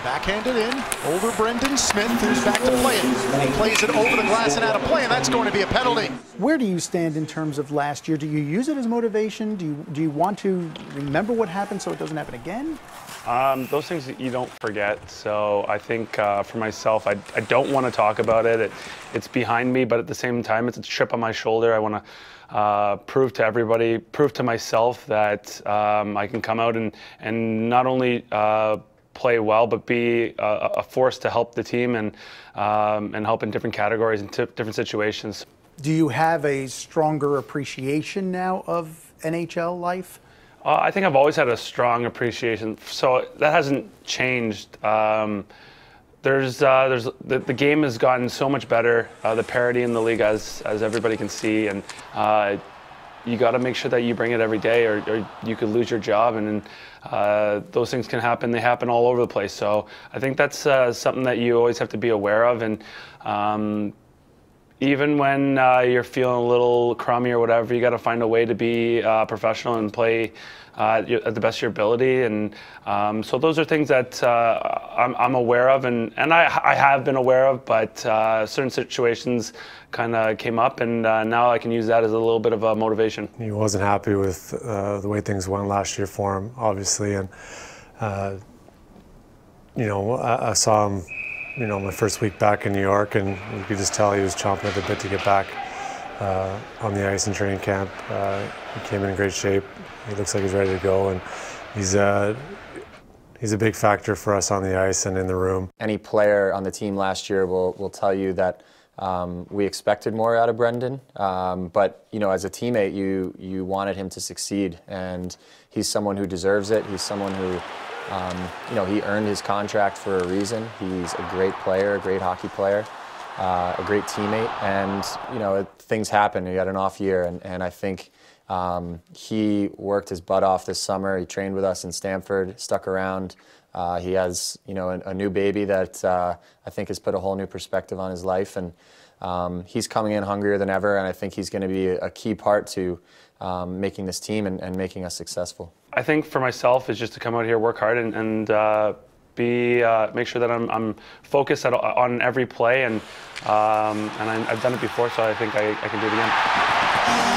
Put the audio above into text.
Backhanded in over Brendan Smith, who's back to play it. He plays it over the glass and out of play, and that's going to be a penalty. Where do you stand in terms of last year? Do you use it as motivation? Do you want to remember what happened so it doesn't happen again? Those things that you don't forget. So I think for myself, I don't want to talk about it. It's behind me, but at the same time, it's a chip on my shoulder. I want to prove to everybody, prove to myself that I can come out and not only play well, but be a force to help the team and help in different categories and different situations. Do you have a stronger appreciation now of NHL life? I think I've always had a strong appreciation, so that hasn't changed. The game has gotten so much better, the parity in the league as everybody can see, and you got to make sure that you bring it every day, or you could lose your job, and those things can happen. They happen all over the place. So I think that's something that you always have to be aware of, and even when you're feeling a little crummy or whatever, you got to find a way to be professional and play at the best of your ability. And so those are things that I'm aware of, and I have been aware of, but certain situations kind of came up, and now I can use that as a little bit of a motivation. He wasn't happy with the way things went last year for him, obviously, and I saw him my first week back in New York, and you could just tell he was chomping at the bit to get back on the ice in training camp. He came in great shape. He looks like he's ready to go, and he's a big factor for us on the ice and in the room. Any player on the team last year will tell you that we expected more out of Brendan, but as a teammate, you wanted him to succeed, and he's someone who deserves it. He's someone who he earned his contract for a reason. He's a great player, a great hockey player, a great teammate, and things happen. He had an off year, and I think he worked his butt off this summer. He trained with us in Stamford, stuck around. He has a new baby that I think has put a whole new perspective on his life, and he's coming in hungrier than ever, and I think he's going to be a key part to making this team and making us successfve. I think for myself is just to come out here, work hard, and make sure that I'm focused on every play, and I've done it before, so I think I can do it again.